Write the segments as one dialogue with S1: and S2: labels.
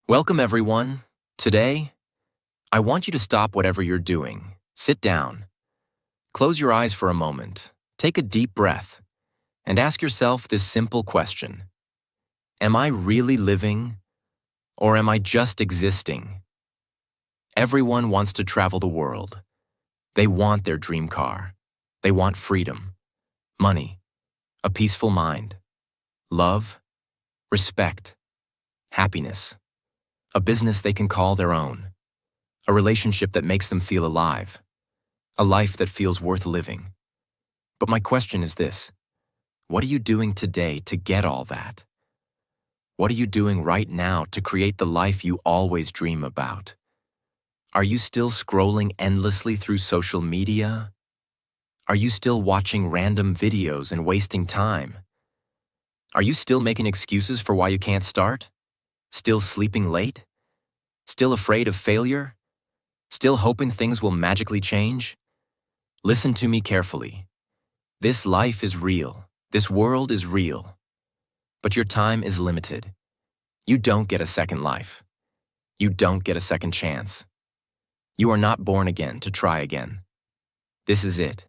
S1: Welcome, everyone. Today, I want you to stop whatever you're doing. Sit down. Close your eyes for a moment. Take a deep breath and ask yourself this simple question. Am I really living, or am I just existing? Everyone wants to travel the world. They want their dream car. They want freedom, money, a peaceful mind, love, respect, happiness. A business they can call their own, a relationship that makes them feel alive, a life that feels worth living. But my question is this: what are you doing today to get all that? What are you doing right now to create the life you always dream about? Are you still scrolling endlessly through social media? Are you still watching random videos and wasting time? Are you still making excuses for why you can't start? Still sleeping late? Still afraid of failure? Still hoping things will magically change? Listen to me carefully. This life is real. This world is real. But your time is limited. You don't get a second life. You don't get a second chance. You are not born again to try again. This is it.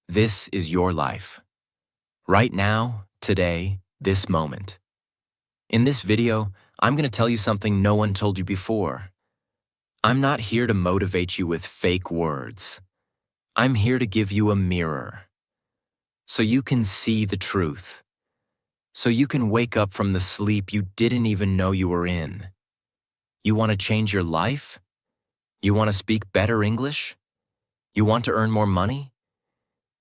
S1: This is your life. Right now, today, this moment. In this video, I'm going to tell you something no one told you before. I'm not here to motivate you with fake words. I'm here to give you a mirror, so you can see the truth, so you can wake up from the sleep you didn't even know you were in. You want to change your life? You want to speak better English? You want to earn more money?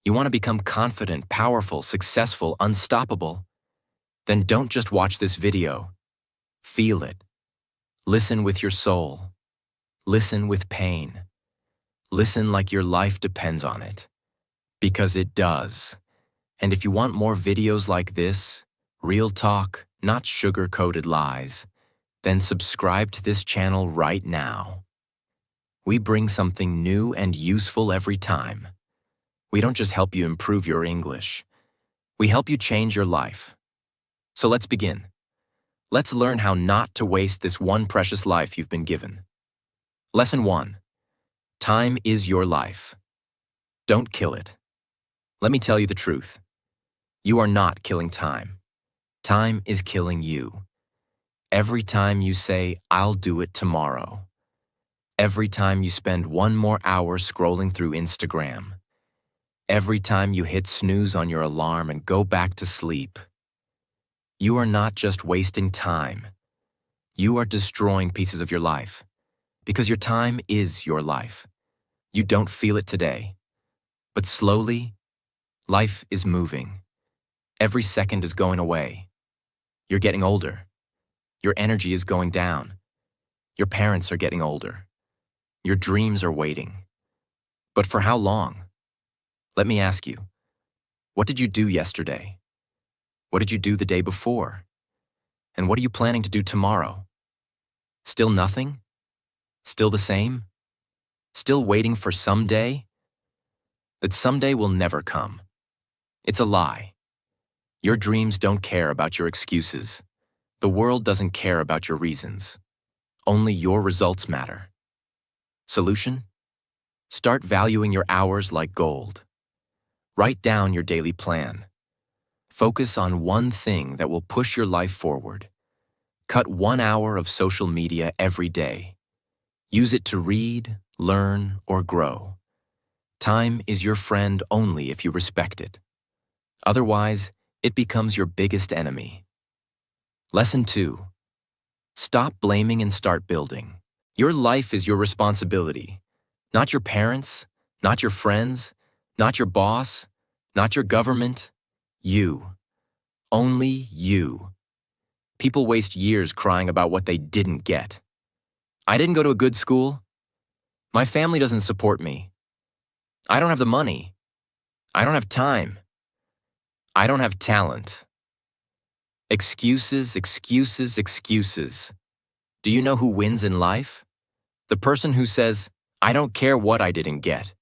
S1: You want to become confident, powerful, successful, unstoppable? Then don't just watch this video. Feel it. Listen with your soul. Listen with pain. Listen like your life depends on it. Because it does. And if you want more videos like this, real talk, not sugar-coated lies, then subscribe to this channel right now. We bring something new and useful every time. We don't just help you improve your English. We help you change your life. So let's begin. Let's learn how not to waste this one precious life you've been given. Lesson 1. Time is your life. Don't kill it. Let me tell you the truth. You are not killing time. Time is killing you. Every time you say, "I'll do it tomorrow." Every time you spend one more hour scrolling through Instagram. Every time you hit snooze on your alarm and go back to sleep. You are not just wasting time. You are destroying pieces of your life, because your time is your life. You don't feel it today, but slowly, life is moving. Every second is going away. You're getting older. Your energy is going down. Your parents are getting older. Your dreams are waiting. But for how long? Let me ask you, what did you do yesterday? What did you do the day before? And what are you planning to do tomorrow? Still nothing? Still the same? Still waiting for someday? That someday will never come. It's a lie. Your dreams don't care about your excuses. The world doesn't care about your reasons. Only your results matter. Solution? Start valuing your hours like gold. Write down your daily plan. Focus on one thing that will push your life forward. Cut 1 hour of social media every day. Use it to read, learn, or grow. Time is your friend only if you respect it. Otherwise, it becomes your biggest enemy. Lesson 2. Stop blaming and start building. Your life is your responsibility. Not your parents, not your friends, not your boss, not your government. You. Only you. People waste years crying about what they didn't get. I didn't go to a good school. My family doesn't support me. I don't have the money. I don't have time. I don't have talent. Excuses, excuses, excuses. Do you know who wins in life? The person who says, "I don't care what I didn't get.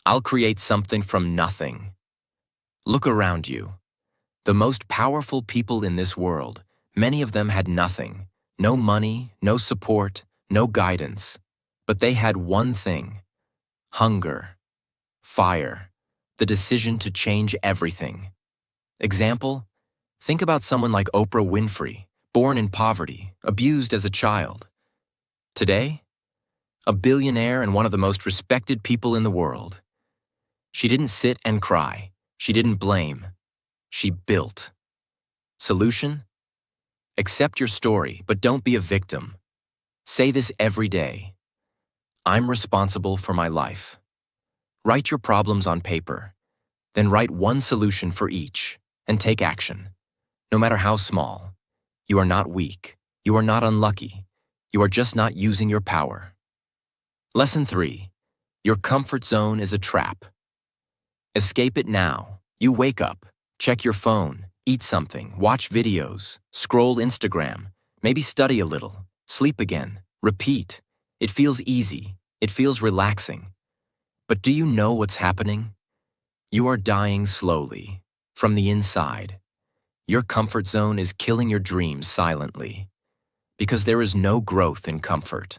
S1: I'll create something from nothing." Look around you. The most powerful people in this world, many of them had nothing, No money, no support, no guidance. But they had one thing: hunger, fire, the decision to change everything. Example: think about someone like Oprah Winfrey, born in poverty, abused as a child. Today, a billionaire and one of the most respected people in the world. She didn't sit and cry. She didn't blame. She built. Solution? Accept your story, but don't be a victim. Say this every day: I'm responsible for my life. Write your problems on paper. Then write one solution for each, and take action. No matter how small. You are not weak. You are not unlucky. You are just not using your power. Lesson 3. Your comfort zone is a trap. Escape it now. You wake up, check your phone, eat something, watch videos, scroll Instagram, maybe study a little, sleep again, repeat. It feels easy. It feels relaxing. But do you know what's happening? You are dying slowly, from the inside. Your comfort zone is killing your dreams silently. Because there is no growth in comfort.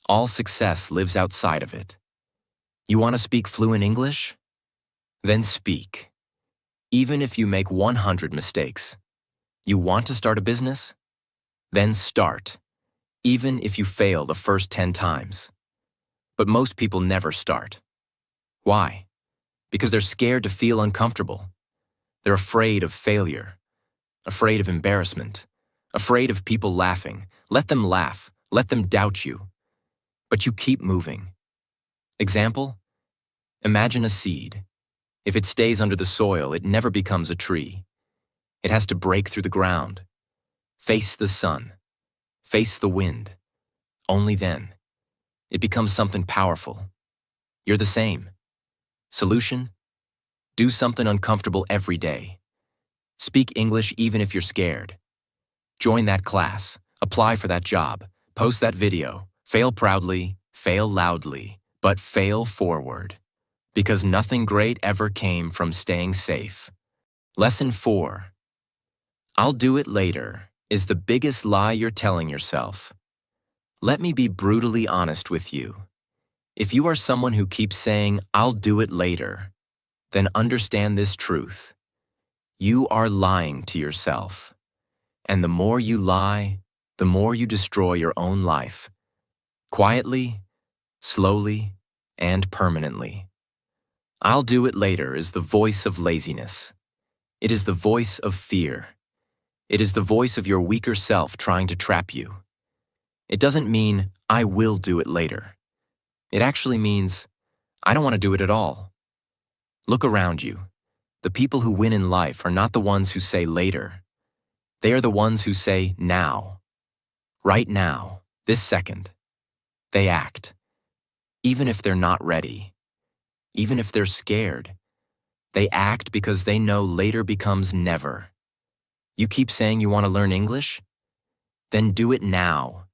S1: All success lives outside of it. You want to speak fluent English? Then speak. Even if you make 100 mistakes. You want to start a business? Then start. Even if you fail the first 10 times. But most people never start. Why? Because they're scared to feel uncomfortable. They're afraid of failure. Afraid of embarrassment. Afraid of people laughing. Let them laugh. Let them doubt you. But you keep moving. Example? Imagine a seed. If it stays under the soil, it never becomes a tree. It has to break through the ground. Face the sun. Face the wind. Only then. It becomes something powerful. You're the same. Solution? Do something uncomfortable every day. Speak English even if you're scared. Join that class. Apply for that job. Post that video. Fail proudly, fail loudly, but fail forward. Because nothing great ever came from staying safe. Lesson 4. I'll do it later is the biggest lie you're telling yourself. Let me be brutally honest with you. If you are someone who keeps saying, I'll do it later, then understand this truth. You are lying to yourself. And the more you lie, the more you destroy your own life. Quietly, slowly, and permanently. I'll do it later is the voice of laziness. It is the voice of fear. It is the voice of your weaker self trying to trap you. It doesn't mean, I will do it later. It actually means, I don't want to do it at all. Look around you. The people who win in life are not the ones who say later. They are the ones who say now. Right now, this second. They act. Even if they're not ready. Even if they're scared. They act because they know later becomes never. You keep saying you want to learn English? Then do it now.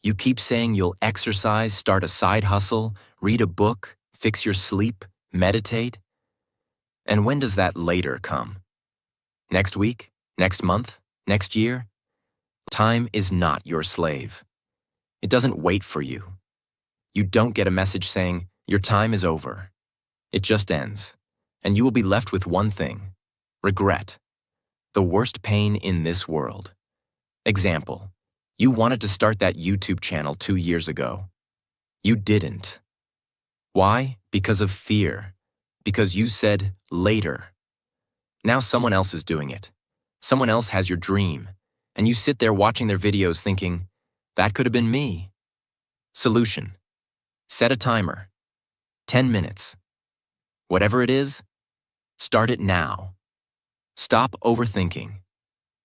S1: You keep saying you'll exercise, start a side hustle, read a book, fix your sleep, meditate. And when does that later come? Next week? Next month? Next year? Time is not your slave. It doesn't wait for you. You don't get a message saying, your time is over. It just ends. And you will be left with one thing: regret. The worst pain in this world. Example: you wanted to start that YouTube channel 2 years ago. You didn't. Why? Because of fear. Because you said later. Now someone else is doing it. Someone else has your dream. And you sit there watching their videos thinking, that could have been me. Solution: set a timer. 10 minutes. Whatever it is, start it now. Stop overthinking.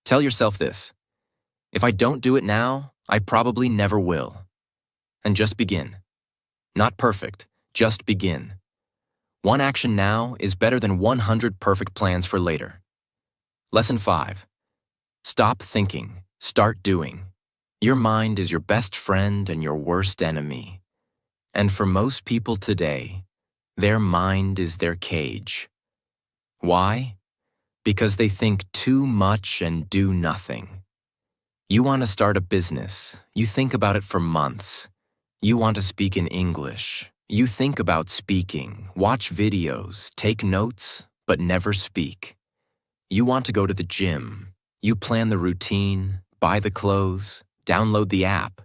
S1: Tell yourself this: if I don't do it now, I probably never will. And just begin. Not perfect, just begin. One action now is better than 100 perfect plans for later. Lesson 5. Stop thinking, start doing. Your mind is your best friend and your worst enemy. And for most people today, their mind is their cage. Why? Because they think too much and do nothing. You want to start a business. You think about it for months. You want to speak in English. You think about speaking, watch videos, take notes, but never speak. You want to go to the gym. You plan the routine, buy the clothes, download the app,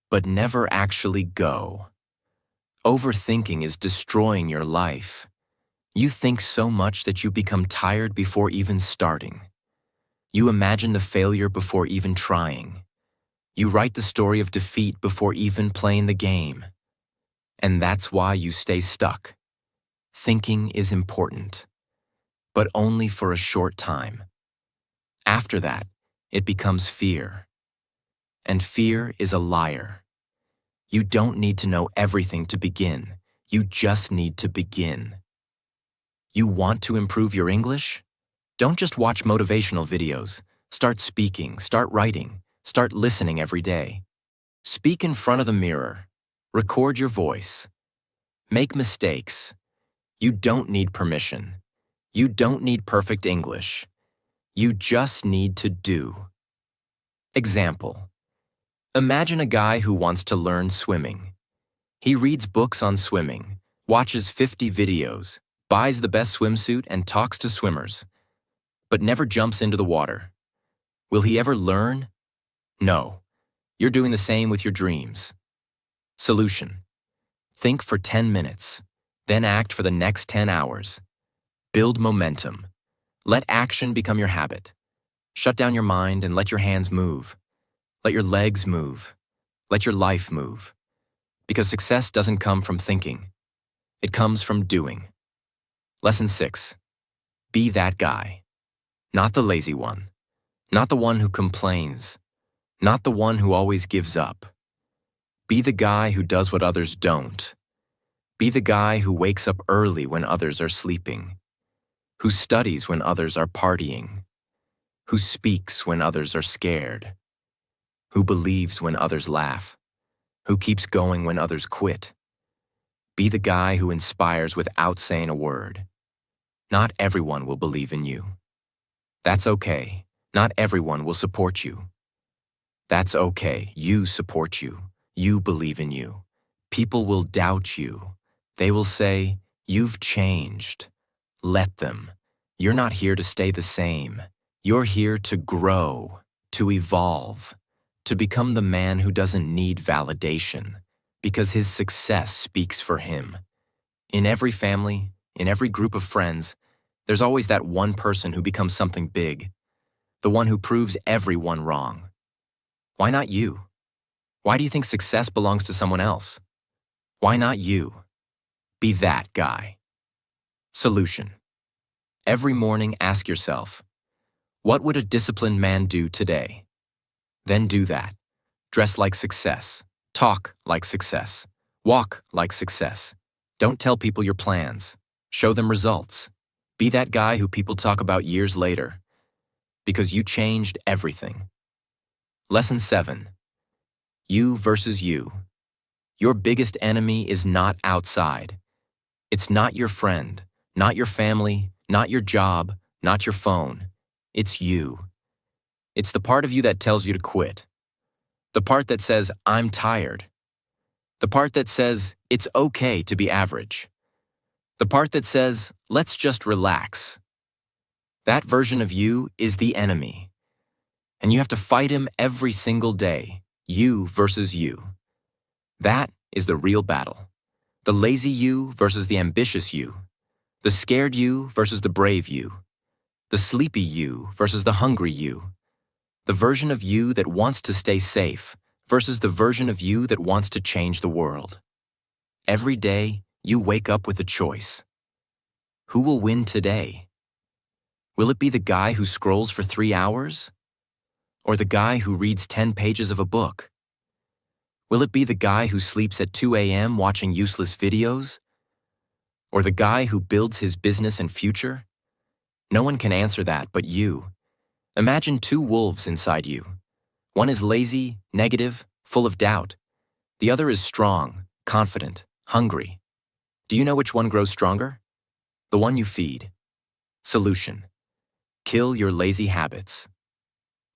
S1: but never actually go. Overthinking is destroying your life. You think so much that you become tired before even starting. You imagine the failure before even trying. You write the story of defeat before even playing the game. And that's why you stay stuck. Thinking is important, but only for a short time. After that, it becomes fear. And fear is a liar. You don't need to know everything to begin. You just need to begin. You want to improve your English? Don't just watch motivational videos. Start speaking, start writing, start listening every day. Speak in front of the mirror. Record your voice. Make mistakes. You don't need permission. You don't need perfect English. You just need to do. Example. Imagine a guy who wants to learn swimming. He reads books on swimming, watches 50 videos, buys the best swimsuit and talks to swimmers, but never jumps into the water. Will he ever learn? No. You're doing the same with your dreams. Solution. Think for 10 minutes, then act for the next 10 hours. Build momentum. Let action become your habit. Shut down your mind and let your hands move. Let your legs move. Let your life move. Because success doesn't come from thinking. It comes from doing. Lesson 6. Be that guy. Not the lazy one. Not the one who complains. Not the one who always gives up. Be the guy who does what others don't. Be the guy who wakes up early when others are sleeping. Who studies when others are partying. Who speaks when others are scared. Who believes when others laugh. Who keeps going when others quit. Be the guy who inspires without saying a word. Not everyone will believe in you. That's okay. Not everyone will support you. That's okay. You support you. You believe in you. People will doubt you. They will say, "You've changed." Let them. You're not here to stay the same. You're here to grow, to evolve, to become the man who doesn't need validation, because his success speaks for him. In every family, in every group of friends, there's always that one person who becomes something big, the one who proves everyone wrong. Why not you? Why do you think success belongs to someone else? Why not you? Be that guy. Solution. Every morning ask yourself, what would a disciplined man do today? Then do that. Dress like success. Talk like success. Walk like success. Don't tell people your plans. Show them results. Be that guy who people talk about years later, because you changed everything. Lesson 7. You versus you. Your biggest enemy is not outside. It's not your friend, not your family, not your job, not your phone. It's you. It's the part of you that tells you to quit. The part that says, "I'm tired." The part that says, "It's okay to be average." The part that says, "Let's just relax." That version of you is the enemy. And you have to fight him every single day, you versus you. That is the real battle. The lazy you versus the ambitious you. The scared you versus the brave you. The sleepy you versus the hungry you. The version of you that wants to stay safe versus the version of you that wants to change the world. Every day, you wake up with a choice. Who will win today? Will it be the guy who scrolls for 3 hours? Or the guy who reads 10 pages of a book? Will it be the guy who sleeps at 2 a.m. watching useless videos? Or the guy who builds his business and future? No one can answer that but you. Imagine 2 wolves inside you. One is lazy, negative, full of doubt. The other is strong, confident, hungry. Do you know which one grows stronger? The one you feed. Solution. Kill your lazy habits.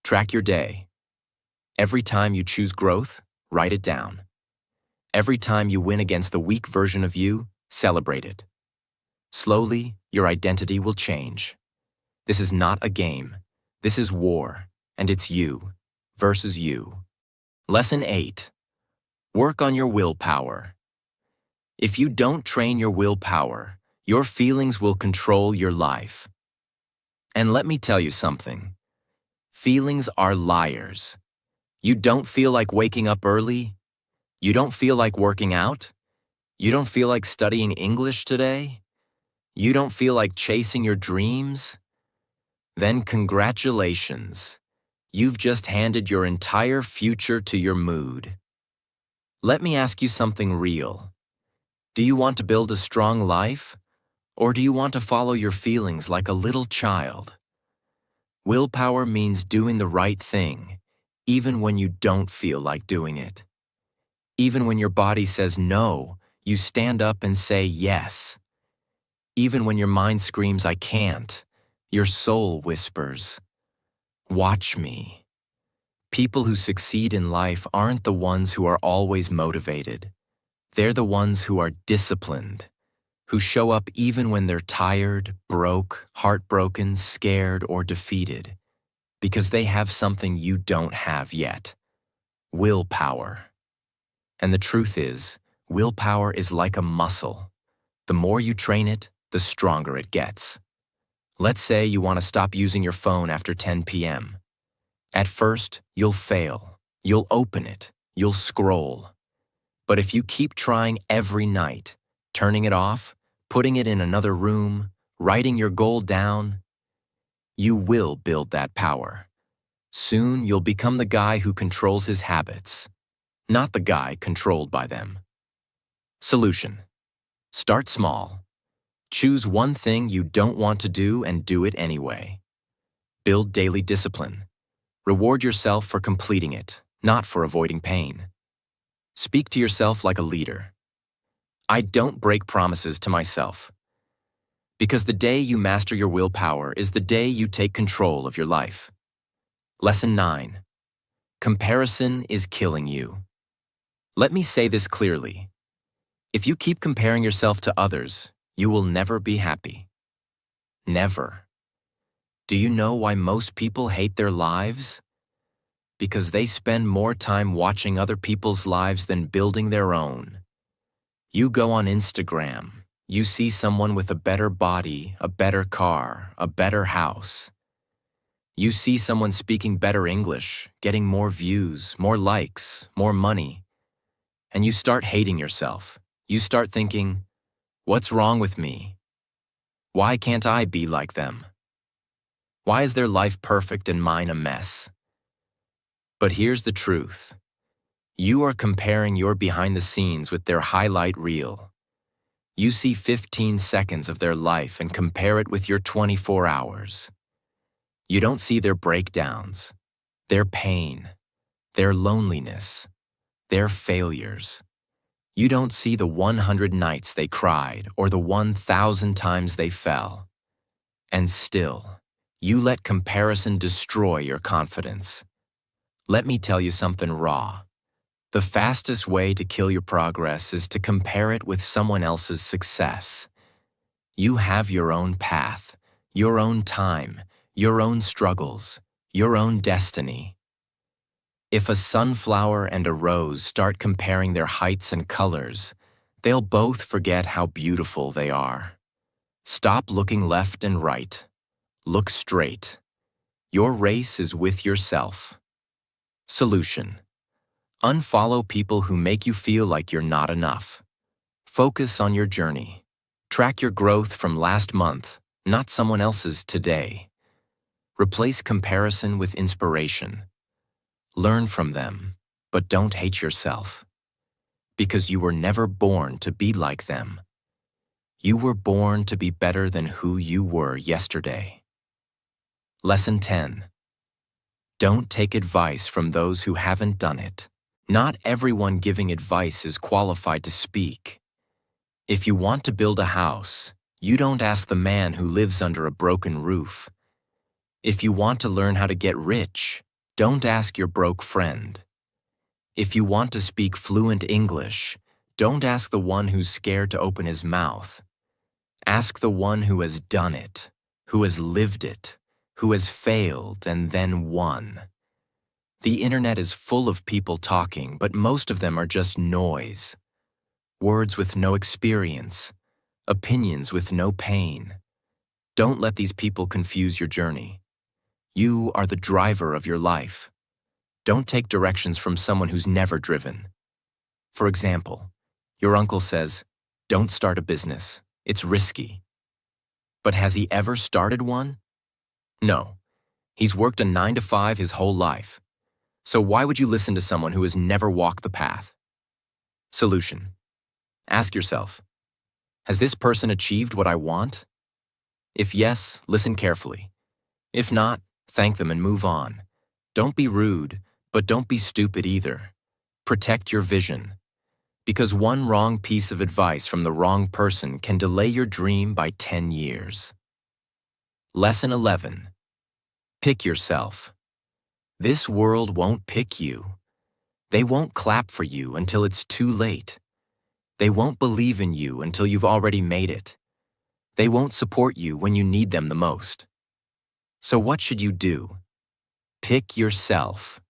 S1: Track your day. Every time you choose growth, write it down. Every time you win against the weak version of you, celebrate it. Slowly, your identity will change. This is not a game. This is war, and it's you versus you. Lesson 8. Work on your willpower. If you don't train your willpower, your feelings will control your life. And let me tell you something. Feelings are liars. You don't feel like waking up early? You don't feel like working out? You don't feel like studying English today? You don't feel like chasing your dreams? Then congratulations. You've just handed your entire future to your mood. Let me ask you something real. Do you want to build a strong life? Or do you want to follow your feelings like a little child? Willpower means doing the right thing, even when you don't feel like doing it. Even when your body says no, you stand up and say yes. Even when your mind screams, I can't, your soul whispers, watch me. People who succeed in life aren't the ones who are always motivated. They're the ones who are disciplined, who show up even when they're tired, broke, heartbroken, scared, or defeated, because they have something you don't have yet: willpower. And the truth is, willpower is like a muscle. The more you train it, the stronger it gets. Let's say you want to stop using your phone after 10 p.m. At first, you'll fail. You'll open it. You'll scroll. But if you keep trying every night, turning it off, putting it in another room, writing your goal down, you will build that power. Soon, you'll become the guy who controls his habits, not the guy controlled by them. Solution: start small. Choose one thing you don't want to do and do it anyway. Build daily discipline. Reward yourself for completing it, not for avoiding pain. Speak to yourself like a leader. I don't break promises to myself. Because the day you master your willpower is the day you take control of your life. Lesson 9. Comparison is killing you. Let me say this clearly. If you keep comparing yourself to others, you will never be happy. Never. Do you know why most people hate their lives? Because they spend more time watching other people's lives than building their own. You go on Instagram, you see someone with a better body, a better car, a better house. You see someone speaking better English, getting more views, more likes, more money. And you start hating yourself. You start thinking, what's wrong with me? Why can't I be like them? Why is their life perfect and mine a mess? But here's the truth. You are comparing your behind the scenes with their highlight reel. You see 15 seconds of their life and compare it with your 24 hours. You don't see their breakdowns, their pain, their loneliness, their failures. You don't see the 100 nights they cried or the 1,000 times they fell. And still, you let comparison destroy your confidence. Let me tell you something raw. The fastest way to kill your progress is to compare it with someone else's success. You have your own path, your own time, your own struggles, your own destiny. If a sunflower and a rose start comparing their heights and colors, they'll both forget how beautiful they are. Stop looking left and right. Look straight. Your race is with yourself. Solution: unfollow people who make you feel like you're not enough. Focus on your journey. Track your growth from last month, not someone else's today. Replace comparison with inspiration. Learn from them, but don't hate yourself. Because you were never born to be like them. You were born to be better than who you were yesterday. Lesson 10. Don't take advice from those who haven't done it. Not everyone giving advice is qualified to speak. If you want to build a house, you don't ask the man who lives under a broken roof. If you want to learn how to get rich, Don't ask your broke friend. If you want to speak fluent English, don't ask the one who's scared to open his mouth. Ask the one who has done it, who has lived it, who has failed and then won. The internet is full of people talking, but most of them are just noise. Words with no experience, opinions with no pain. Don't let these people confuse your journey. You are the driver of your life. Don't take directions from someone who's never driven. For example, your uncle says, "Don't start a business. It's risky." But has he ever started one? No. He's worked a 9-to-5 his whole life. So why would you listen to someone who has never walked the path? Solution. Ask yourself, has this person achieved what I want? If yes, listen carefully. If not, thank them and move on. Don't be rude, but don't be stupid either. Protect your vision. Because one wrong piece of advice from the wrong person can delay your dream by 10 years. Lesson 11. Pick yourself. This world won't pick you. They won't clap for you until it's too late. They won't believe in you until you've already made it. They won't support you when you need them the most. So what should you do? Pick yourself.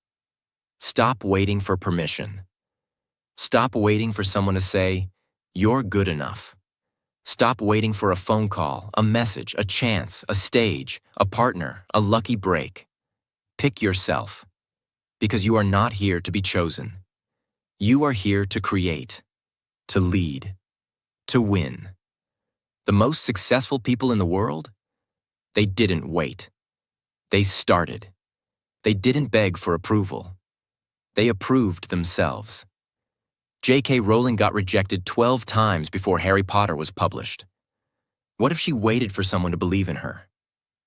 S1: Stop waiting for permission. Stop waiting for someone to say, "You're good enough." Stop waiting for a phone call, a message, a chance, a stage, a partner, a lucky break. Pick yourself, because you are not here to be chosen. You are here to create, to lead, to win. The most successful people in the world? They didn't wait. They started. They didn't beg for approval. They approved themselves. J.K. Rowling got rejected 12 times before Harry Potter was published. What if she waited for someone to believe in her?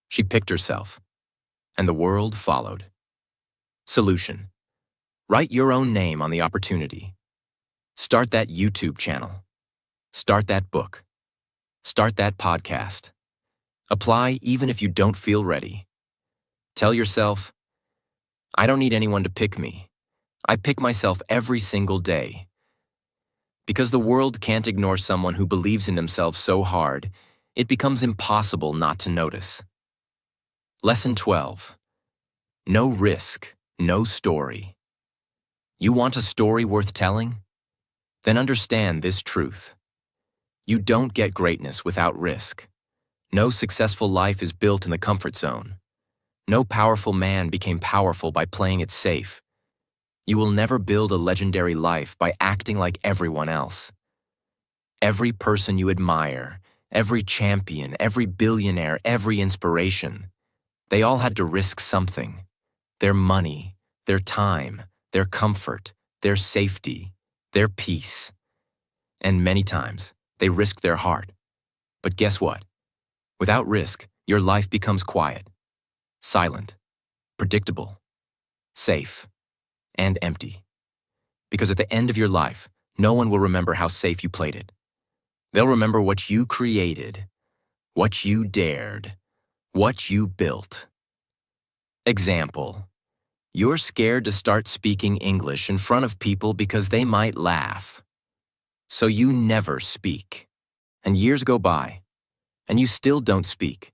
S1: She picked herself, and the world followed. Solution. Write your own name on the opportunity. Start that YouTube channel. Start that book. Start that podcast. Apply even if you don't feel ready. Tell yourself, I don't need anyone to pick me. I pick myself every single day. Because the world can't ignore someone who believes in themselves so hard, it becomes impossible not to notice. Lesson 12. No risk, no story. You want a story worth telling? Then understand this truth. You don't get greatness without risk. No successful life is built in the comfort zone. No powerful man became powerful by playing it safe. You will never build a legendary life by acting like everyone else. Every person you admire, every champion, every billionaire, every inspiration, they all had to risk something. Their money, their time, their comfort, their safety, their peace. And many times, they risked their heart. But guess what? Without risk, your life becomes quiet, silent, predictable, safe, and empty. Because at the end of your life, no one will remember how safe you played it. They'll remember what you created, what you dared, what you built. Example. You're scared to start speaking English in front of people because they might laugh. So you never speak. And years go by, and you still don't speak.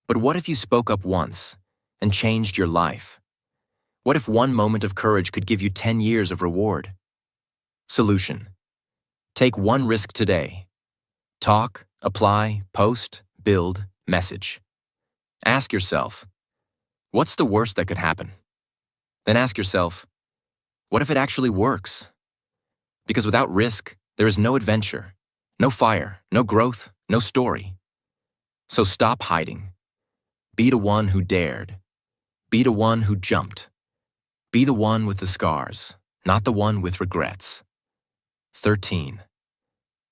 S1: But what if you spoke up once and changed your life? What if one moment of courage could give you 10 years of reward? Solution. Take one risk today. Talk, apply, post, build, message. Ask yourself, what's the worst that could happen? Then ask yourself, what if it actually works? Because without risk, there is no adventure, no fire, no growth, no story. So stop hiding. Be the one who dared. Be the one who jumped. Be the one with the scars, not the one with regrets. 13.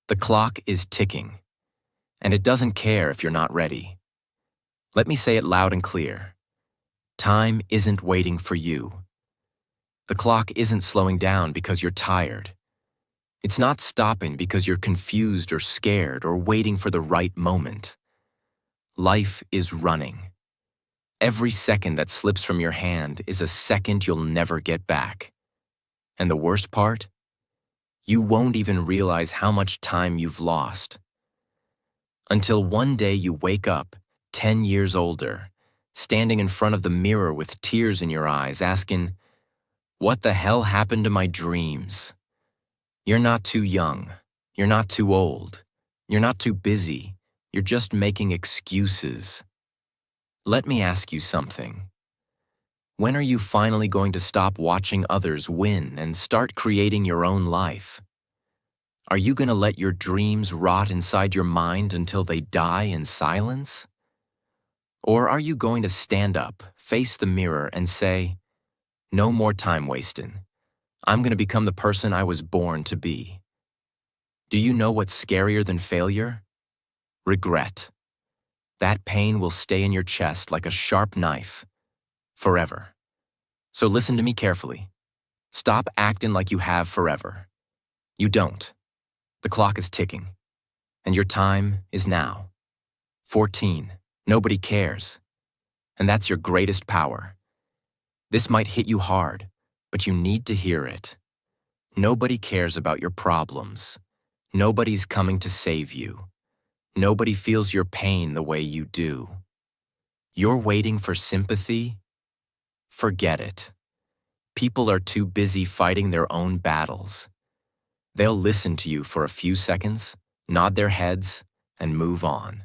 S1: The clock is ticking, and it doesn't care if you're not ready. Let me say it loud and clear. Time isn't waiting for you. The clock isn't slowing down because you're tired. It's not stopping because you're confused or scared or waiting for the right moment. Life is running. Every second that slips from your hand is a second you'll never get back. And the worst part? You won't even realize how much time you've lost. Until one day you wake up, 10 years older, standing in front of the mirror with tears in your eyes, asking, "What the hell happened to my dreams?" You're not too young. You're not too old. You're not too busy. You're just making excuses. Let me ask you something. When are you finally going to stop watching others win and start creating your own life? Are you going to let your dreams rot inside your mind until they die in silence? Or are you going to stand up, face the mirror, and say, "No more time wasting. I'm going to become the person I was born to be"? Do you know what's scarier than failure? Regret. That pain will stay in your chest like a sharp knife, forever. So listen to me carefully. Stop acting like you have forever. You don't. The clock is ticking, and your time is now. 14. Nobody cares. And that's your greatest power. This might hit you hard, but you need to hear it. Nobody cares about your problems. Nobody's coming to save you. Nobody feels your pain the way you do. You're waiting for sympathy? Forget it. People are too busy fighting their own battles. They'll listen to you for a few seconds, nod their heads, and move on.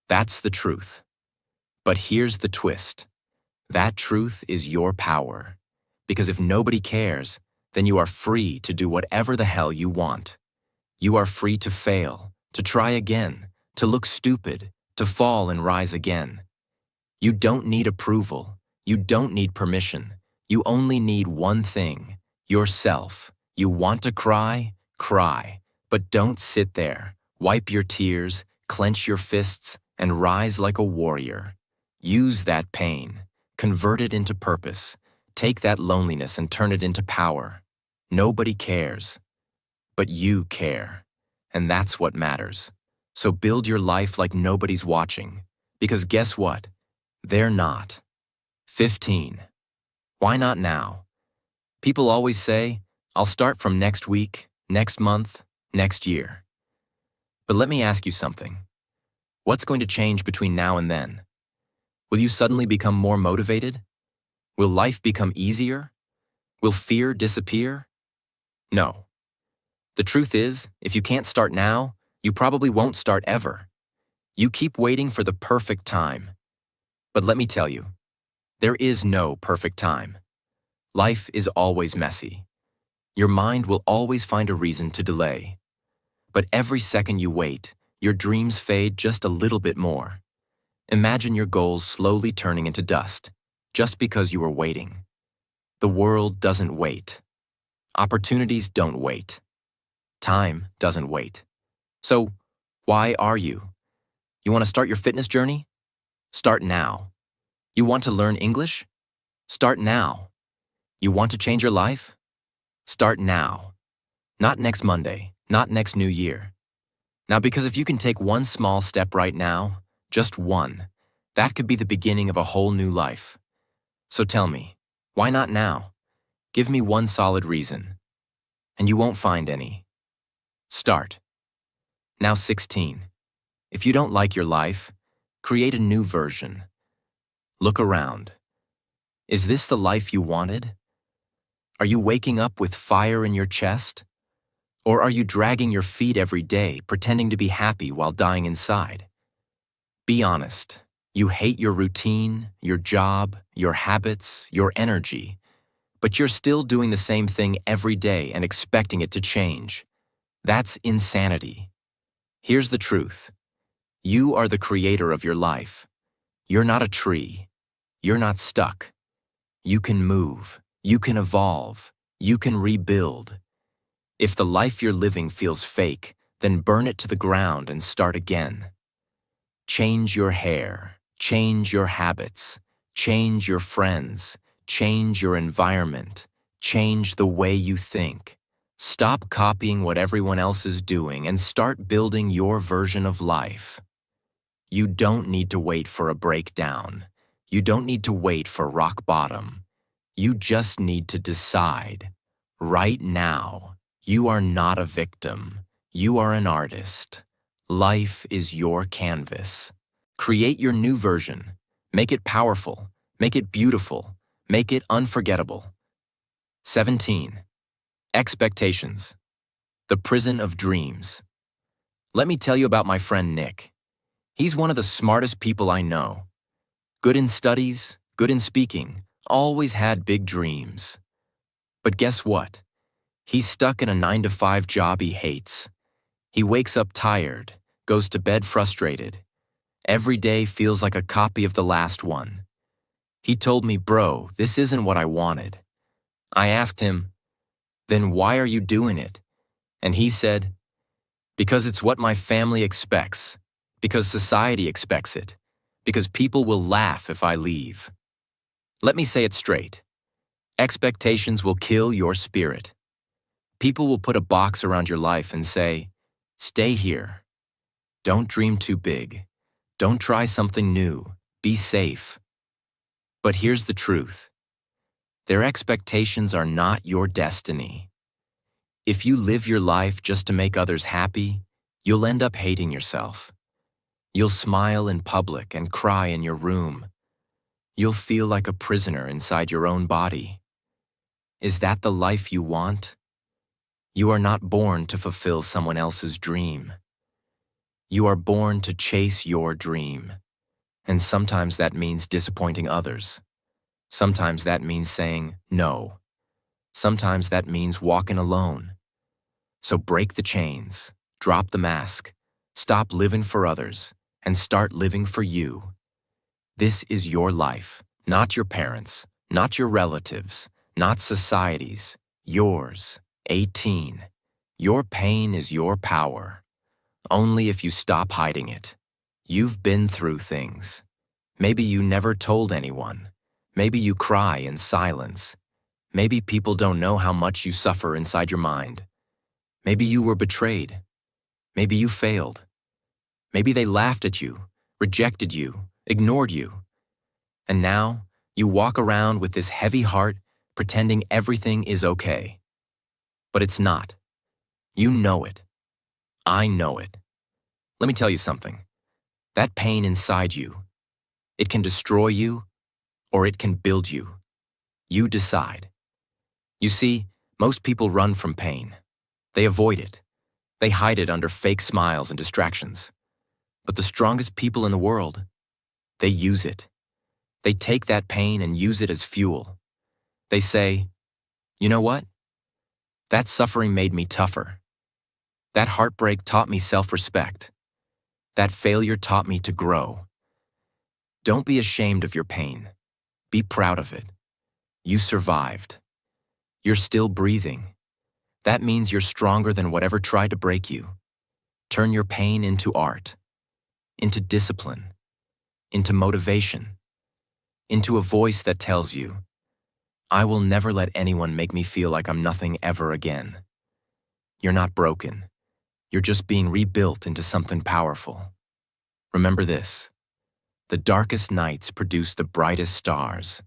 S1: That's the truth. But here's the twist. That truth is your power. Because if nobody cares, then you are free to do whatever the hell you want. You are free to fail, to try again, to look stupid, to fall and rise again. You don't need approval. You don't need permission. You only need one thing, yourself. You want to cry? Cry. But don't sit there. Wipe your tears, clench your fists, and rise like a warrior. Use that pain. Convert it into purpose. Take that loneliness and turn it into power. Nobody cares. But you care. And that's what matters. So build your life like nobody's watching. Because guess what? They're not. 15. Why not now? People always say, "I'll start from next week, next month, next year." But let me ask you something. What's going to change between now and then? Will you suddenly become more motivated? Will life become easier? Will fear disappear? No. The truth is, if you can't start now, you probably won't start ever. You keep waiting for the perfect time. But let me tell you, there is no perfect time. Life is always messy. Your mind will always find a reason to delay. But every second you wait, your dreams fade just a little bit more. Imagine your goals slowly turning into dust, just because you were waiting. The world doesn't wait. Opportunities don't wait. Time doesn't wait. So, why are you? You want to start your fitness journey? Start now. You want to learn English? Start now. You want to change your life? Start now. Not next Monday, not next New Year. Now, because if you can take one small step right now, just one, that could be the beginning of a whole new life. So tell me, why not now? Give me one solid reason. And you won't find any. Start. Now 16. If you don't like your life, create a new version. Look around. Is this the life you wanted? Are you waking up with fire in your chest? Or are you dragging your feet every day, pretending to be happy while dying inside? Be honest. You hate your routine, your job, your habits, your energy, but you're still doing the same thing every day and expecting it to change. That's insanity. Here's the truth. You are the creator of your life. You're not a tree. You're not stuck. You can move. You can evolve. You can rebuild. If the life you're living feels fake, then burn it to the ground and start again. Change your hair. Change your habits. Change your friends. Change your environment. Change the way you think. Stop copying what everyone else is doing and start building your version of life. You don't need to wait for a breakdown. You don't need to wait for rock bottom. You just need to decide. Right now, you are not a victim. You are an artist. Life is your canvas. Create your new version. Make it powerful. Make it beautiful. Make it unforgettable. 17. Expectations. The prison of dreams. Let me tell you about my friend Nick. He's one of the smartest people I know. Good in studies, good in speaking, always had big dreams. But guess what? He's stuck in a 9-to-5 job he hates. He wakes up tired, goes to bed frustrated. Every day feels like a copy of the last one. He told me, "Bro, this isn't what I wanted." I asked him, "Then why are you doing it?" And he said, "Because it's what my family expects, because society expects it, because people will laugh if I leave." Let me say it straight. Expectations will kill your spirit. People will put a box around your life and say, "Stay here. Don't dream too big. Don't try something new. Be safe." But here's the truth. Their expectations are not your destiny. If you live your life just to make others happy, you'll end up hating yourself. You'll smile in public and cry in your room. You'll feel like a prisoner inside your own body. Is that the life you want? You are not born to fulfill someone else's dream. You are born to chase your dream. And sometimes that means disappointing others. Sometimes that means saying no. Sometimes that means walking alone. So break the chains, drop the mask, stop living for others, and start living for you. This is your life, not your parents', not your relatives', not society's, yours. 18. Your pain is your power. Only if you stop hiding it. You've been through things. Maybe you never told anyone. Maybe you cry in silence. Maybe people don't know how much you suffer inside your mind. Maybe you were betrayed. Maybe you failed. Maybe they laughed at you, rejected you, ignored you. And now you walk around with this heavy heart, pretending everything is okay. But it's not. You know it. I know it. Let me tell you something. That pain inside you, it can destroy you or it can build you. You decide. You see, most people run from pain. They avoid it. They hide it under fake smiles and distractions. But the strongest people in the world, they use it. They take that pain and use it as fuel. They say, "You know what? That suffering made me tougher. That heartbreak taught me self-respect. That failure taught me to grow." Don't be ashamed of your pain. Be proud of it. You survived. You're still breathing. That means you're stronger than whatever tried to break you. Turn your pain into art, into discipline, into motivation, into a voice that tells you, "I will never let anyone make me feel like I'm nothing ever again." You're not broken. You're just being rebuilt into something powerful. Remember this. The darkest nights produce the brightest stars.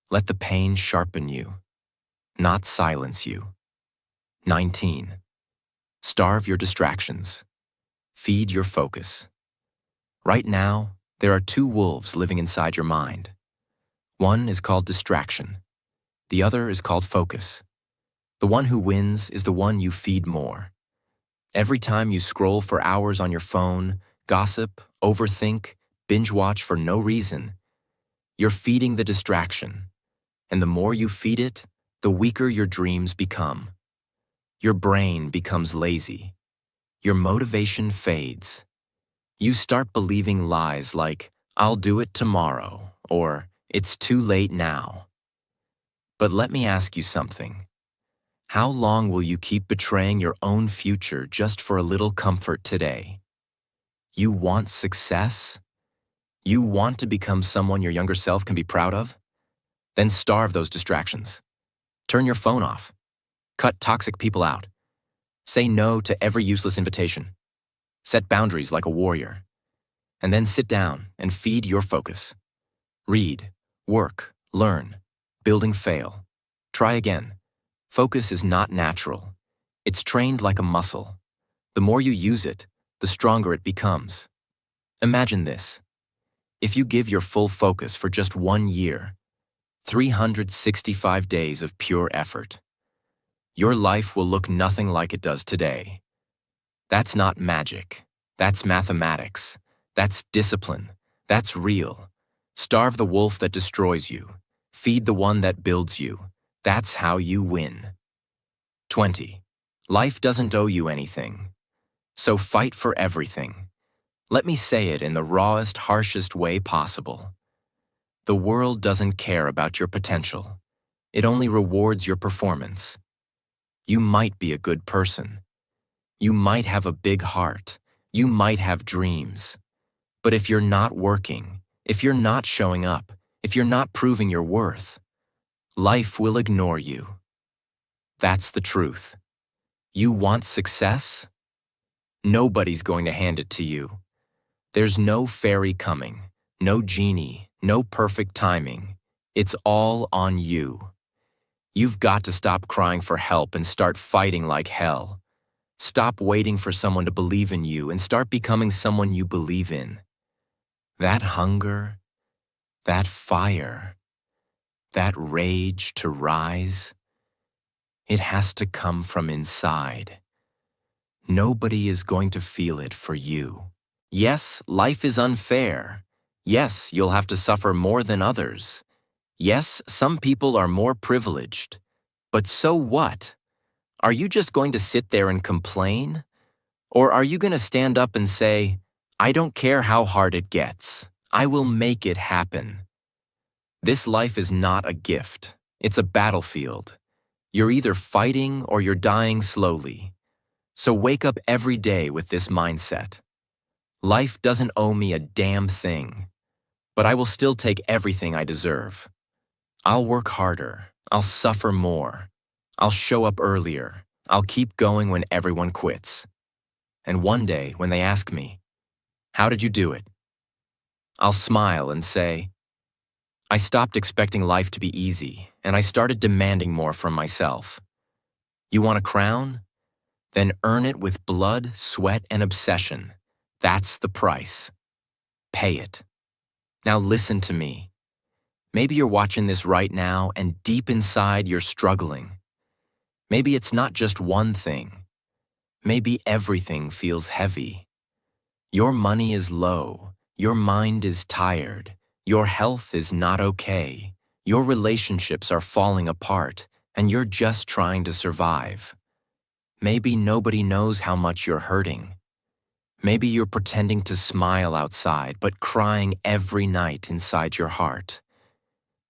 S1: Let the pain sharpen you, not silence you. 19. Starve your distractions. Feed your focus. Right now, there are two wolves living inside your mind. One is called distraction. The other is called focus. The one who wins is the one you feed more. Every time you scroll for hours on your phone, gossip, overthink, binge watch for no reason, you're feeding the distraction. And the more you feed it, the weaker your dreams become. Your brain becomes lazy. Your motivation fades. You start believing lies like, "I'll do it tomorrow," or "It's too late now." But let me ask you something. How long will you keep betraying your own future just for a little comfort today? You want success? You want to become someone your younger self can be proud of? Then starve those distractions. Turn your phone off. Cut toxic people out. Say no to every useless invitation. Set boundaries like a warrior. And then sit down and feed your focus. Read, work, learn, building fail. Try again. Focus is not natural. It's trained like a muscle. The more you use it, the stronger it becomes. Imagine this. If you give your full focus for just 1 year, 365 days of pure effort, your life will look nothing like it does today. That's not magic. That's mathematics. That's discipline. That's real. Starve the wolf that destroys you. Feed the one that builds you. That's how you win. 20. Life doesn't owe you anything. So fight for everything. Let me say it in the rawest, harshest way possible. The world doesn't care about your potential. It only rewards your performance. You might be a good person. You might have a big heart. You might have dreams. But if you're not working, if you're not showing up, if you're not proving your worth, life will ignore you. That's the truth. You want success? Nobody's going to hand it to you. There's no fairy coming, no genie, no perfect timing. It's all on you. You've got to stop crying for help and start fighting like hell. Stop waiting for someone to believe in you and start becoming someone you believe in. That hunger, that fire, that rage to rise, it has to come from inside. Nobody is going to feel it for you. Yes, life is unfair. Yes, you'll have to suffer more than others. Yes, some people are more privileged. But so what? Are you just going to sit there and complain? Or are you going to stand up and say, I don't care how hard it gets. I will make it happen. This life is not a gift. It's a battlefield. You're either fighting or you're dying slowly. So wake up every day with this mindset. Life doesn't owe me a damn thing, but I will still take everything I deserve. I'll work harder. I'll suffer more. I'll show up earlier. I'll keep going when everyone quits. And one day, when they ask me, how did you do it? I'll smile and say, I stopped expecting life to be easy, and I started demanding more from myself. You want a crown? Then earn it with blood, sweat, and obsession. That's the price. Pay it. Now listen to me. Maybe you're watching this right now, and deep inside you're struggling. Maybe it's not just one thing. Maybe everything feels heavy. Your money is low. Your mind is tired. Your health is not okay. Your relationships are falling apart, and you're just trying to survive. Maybe nobody knows how much you're hurting. Maybe you're pretending to smile outside, but crying every night inside your heart.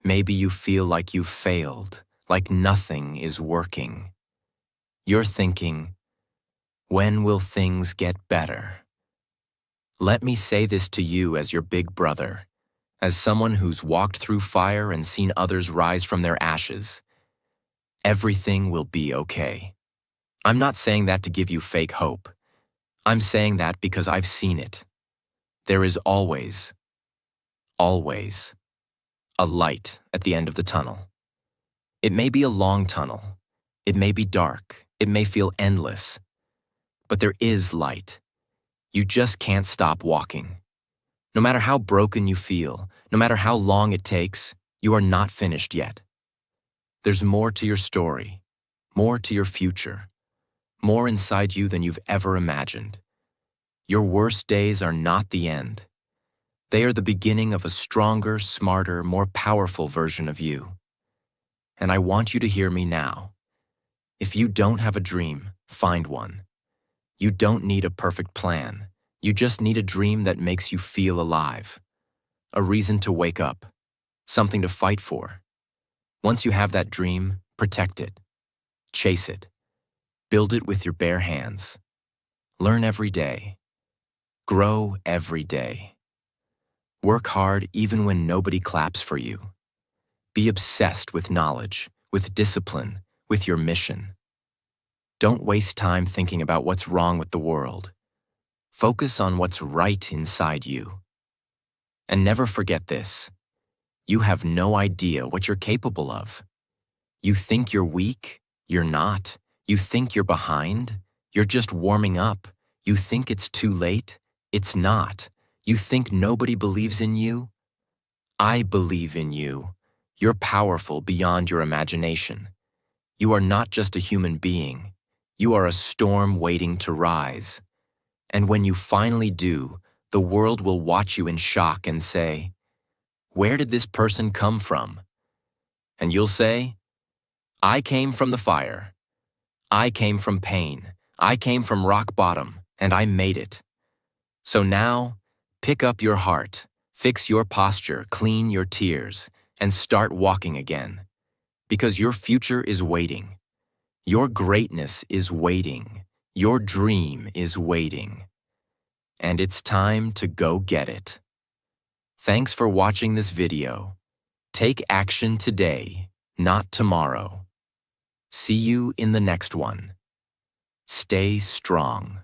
S1: Maybe you feel like you've failed, like nothing is working. You're thinking, when will things get better? Let me say this to you as your big brother, as someone who's walked through fire and seen others rise from their ashes. Everything will be okay. I'm not saying that to give you fake hope. I'm saying that because I've seen it. There is always a light at the end of the tunnel. It may be a long tunnel. It may be dark. It may feel endless. But there is light. You just can't stop walking. No matter how broken you feel, no matter how long it takes, you are not finished yet. There's more to your story, more to your future, more inside you than you've ever imagined. Your worst days are not the end. They are the beginning of a stronger, smarter, more powerful version of you. And I want you to hear me now. If you don't have a dream, find one. You don't need a perfect plan. You just need a dream that makes you feel alive. A reason to wake up. Something to fight for. Once you have that dream, protect it. Chase it. Build it with your bare hands. Learn every day. Grow every day. Work hard even when nobody claps for you. Be obsessed with knowledge, with discipline, with your mission. Don't waste time thinking about what's wrong with the world. Focus on what's right inside you. And never forget this. You have no idea what you're capable of. You think you're weak? You're not. You think you're behind? You're just warming up. You think it's too late? It's not. You think nobody believes in you? I believe in you. You're powerful beyond your imagination. You are not just a human being. You are a storm waiting to rise. And when you finally do, the world will watch you in shock and say, "Where did this person come from?" And you'll say, "I came from the fire. I came from pain. I came from rock bottom, and I made it." So now, pick up your heart, fix your posture, clean your tears, and start walking again. Because your future is waiting. Your greatness is waiting. Your dream is waiting. And it's time to go get it. Thanks for watching this video. Take action today, not tomorrow. See you in the next one. Stay strong.